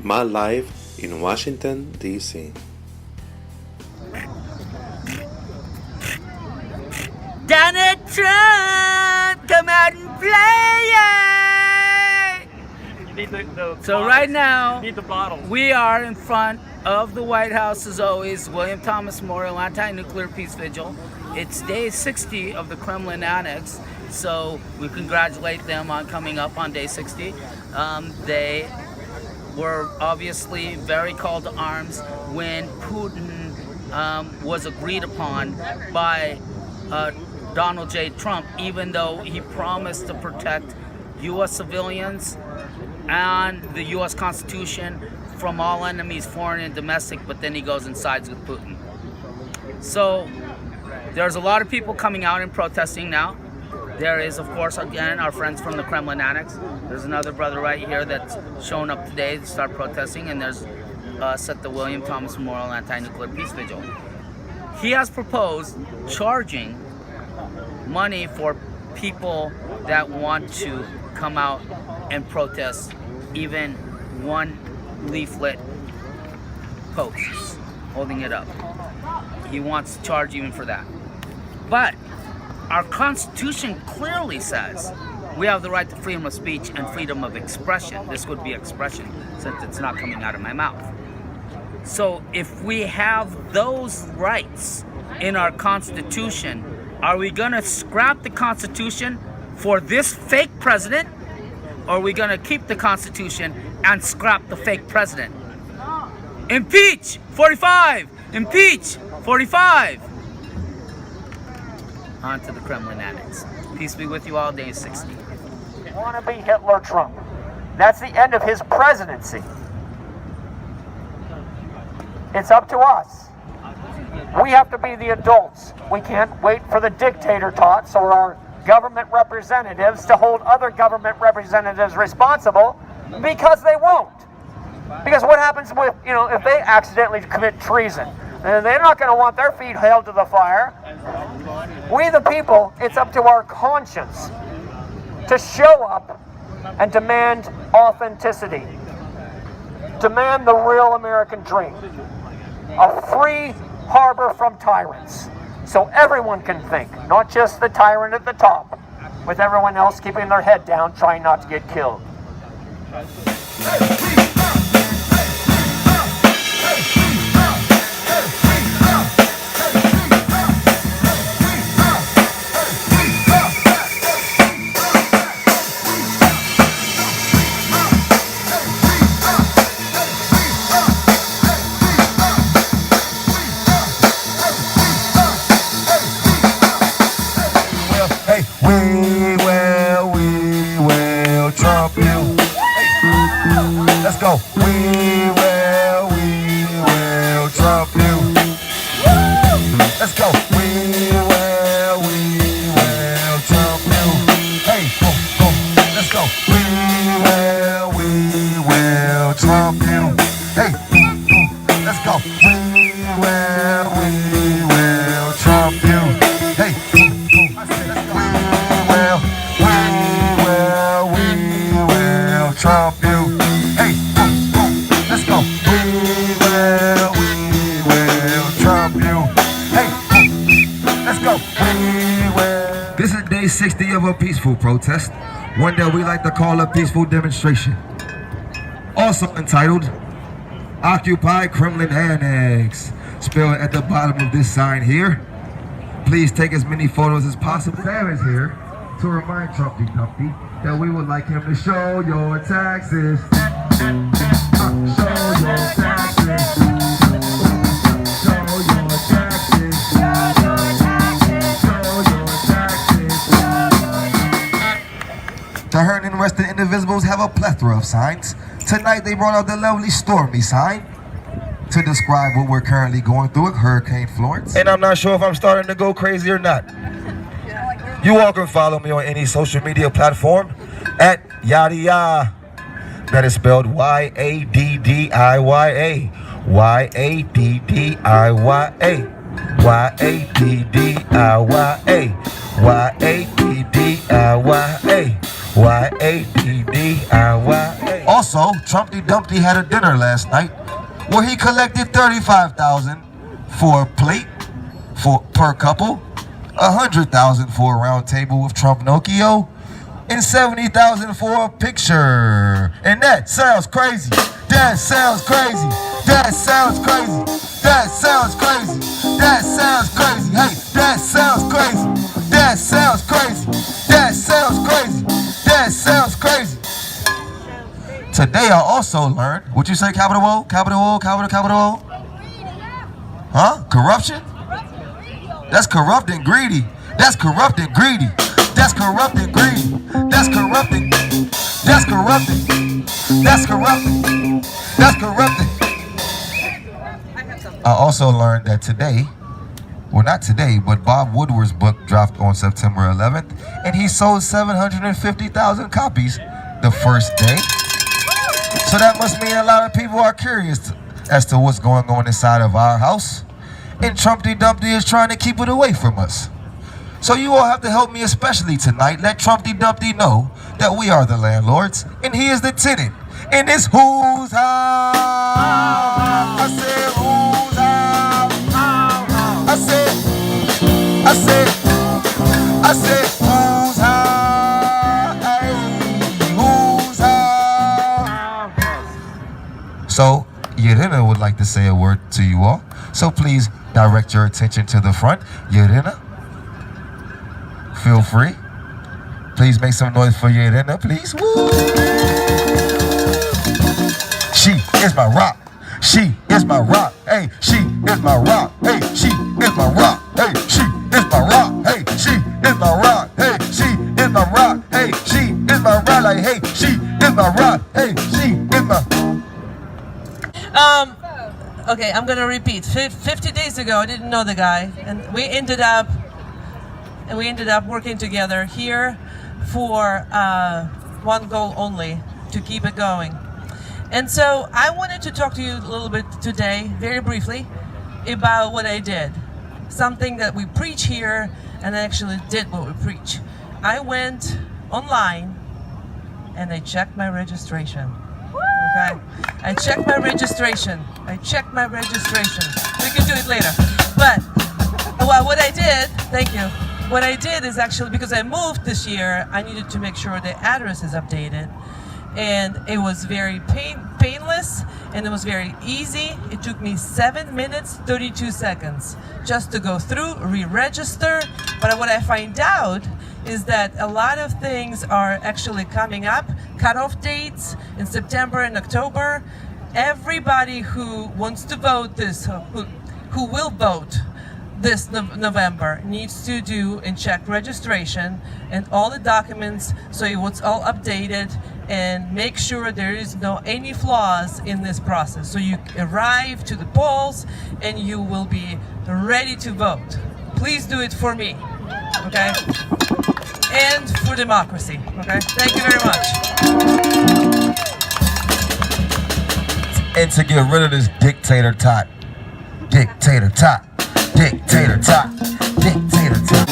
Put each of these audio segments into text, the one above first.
my life in Washington, D.C. Donald Trump, come out and play it! So right now, we are in front of the White House as always, William Thomas Memorial Anti-Nuclear Peace Vigil. It's day 60 of the Kremlin Annex, so we congratulate them on coming up on day 60. They were obviously very called to arms when Putin was agreed upon by Donald J. Trump, even though he promised to protect U.S. civilians and the U.S. Constitution from all enemies, foreign and domestic, but then he goes and sides with Putin. So there's a lot of people coming out and protesting now. There is, of course, again, our friends from the Kremlin Annex. There's another brother right here that's shown up today to start protesting, and there's us at the William Thomas Memorial Anti-Nuclear Peace Vigil. He has proposed charging money for people that want to come out and protest even one leaflet posts holding it up. He wants to charge even for that. But our Constitution clearly says we have the right to freedom of speech and freedom of expression. This would be expression since it's not coming out of my mouth. So if we have those rights in our Constitution, are we going to scrap the Constitution for this fake president? Or are we going to keep the Constitution and scrap the fake president? Impeach 45! Impeach 45! On to the Kremlin Annex. Peace be with you all, day 60. Want to be Hitler Trump. That's the end of his presidency. It's up to us. We have to be the adults. We can't wait for the dictator tots or our government representatives to hold other government representatives responsible, because they won't. Because what happens with, if they accidentally commit treason? They're not going to want their feet held to the fire. We the people, it's up to our conscience to show up and demand authenticity. Demand the real American dream. A free harbor from tyrants. So everyone can think, not just the tyrant at the top, with everyone else keeping their head down, trying not to get killed. Let's go. We will Trump you. Let's go. We will Trump you. Hey, boom, boom. Let's go. We will Trump you. Hey, boom, boom. Let's go. We will Trump you. Hey, boom, boom. We will Trump you. Hey, boom, boom, let's go. We will Trump you. Hey, boom, let's go. We will. This is day 60 of a peaceful protest, one that we like to call a peaceful demonstration. Also entitled, Occupy Kremlin Annex. Spelled at the bottom of this sign here. Please take as many photos as possible. Sam is here to remind Trumpy Dumpty that we would like him to show your taxes. Show your taxes. Show your taxes. Show your taxes. The Hearn and Rested Indivisibles have a plethora of signs. Tonight they brought out the lovely Stormy sign to describe what we're currently going through with Hurricane Florence. And I'm not sure if I'm starting to go crazy or not. You all can follow me on any social media platform at Yaddiya. That is spelled Y-A-D-D-I-Y-A. Y-A-D-D-I-Y-A. Y-A-D-D-I-Y-A. Y-A-D-D-I-Y-A. Y-A-D-D-I-Y-A. Also, Trumpty Dumpty had a dinner last night where he collected $35,000 for a plate per couple, $100,000 for a round table with Trump Pinocchio, and $70,000 for a picture. And that sounds crazy. That sounds crazy. That sounds crazy. That sounds crazy. That sounds crazy. Hey, that sounds crazy. That sounds crazy. That sounds crazy. That sounds crazy. Today I also learned, what you say, capital O, capital O, capital O? Huh? Corruption? That's corrupt and greedy. That's corrupt and greedy. That's corrupt and greedy. That's corrupting. That's corrupting. That's corrupting. That's corrupting. I also learned that today, well, not today, but Bob Woodward's book dropped on September 11th, and he sold 750,000 copies the first day. So that must mean a lot of people are curious as to what's going on inside of our house, and Trumpty Dumpty is trying to keep it away from us. So you all have to help me, especially tonight. Let Trumpty Dumpty know that we are the landlords, and he is the tenant. And it's whose house? I said whose house? I said whose house? Hey, whose house? So Irina would like to say a word to you all. So please direct your attention to the front. Irina, feel free. Please make some noise for Irina, please. Woo! She is my rock. She is my rock. Hey, she is my rock. Hey, she is my rock. Hey, she is my rock. Hey, she is my rock. Hey, she is my rock. Hey, she is my rock. Like, hey, she is my rock. Hey, she is my. Okay, I'm gonna repeat. 50 days ago, I didn't know the guy, and we ended up working together here for one goal only: to keep it going. And so I wanted to talk to you a little bit today, very briefly, about what I did. Something that we preach here, and I actually did what we preach. I went online and I checked my registration. Okay? I checked my registration. I checked my registration. We can do it later. But what I did, thank you. What I did is actually, because I moved this year, I needed to make sure the address is updated. And it was very painless, and it was very easy. It took me 7 minutes, 32 seconds just to go through, re-register. But what I find out is that a lot of things are actually coming up, cutoff dates in September and October. Everybody who wants to vote who will vote this November needs to do and check registration and all the documents, so it's all updated, and make sure there is any flaws in this process. So you arrive to the polls and you will be ready to vote. Please do it for me, okay? And for democracy, okay? Thank you very much. And to get rid of this dictator tot. Dictator tot. Dictator tot. Dictator tot.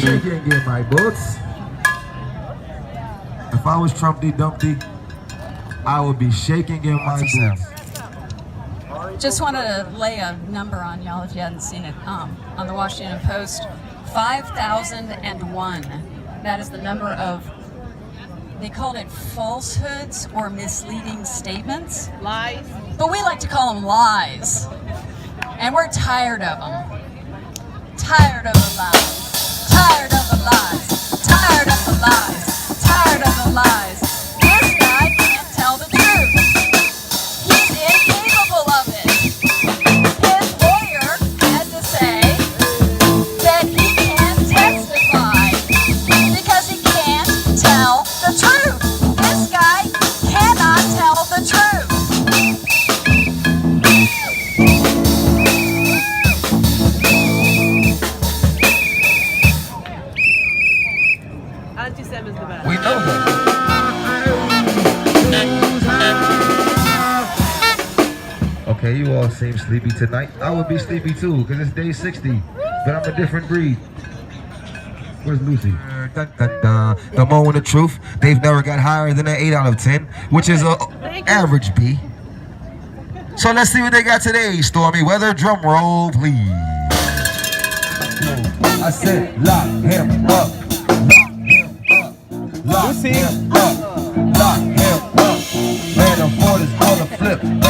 Shaking in my boots. If I was Trumpty Dumpty, I would be shaking in my boots. Just wanted to lay a number on y'all if you hadn't seen it on the Washington Post. 5,001. That is the number of, they called it falsehoods or misleading statements. Lies. But we like to call them lies. And we're tired of them. Tired of the lies. Tired of the lies. Tired of the lies. Tired of the lies. This guy can't tell the truth. He's incapable of it. His lawyer had to say that he can't testify because he can't tell the truth. This guy cannot tell the truth. Okay, you all seem sleepy tonight. I would be sleepy too, because it's day 60, but I'm a different breed. Where's Lucy? The moment of truth, they've never got higher than an 8 out of 10, which is a average B. So let's see what they got today, Stormy Weather. Drum roll, please. I said, lock him up. Lock him up. Lock him up. Man, the board is on the flip.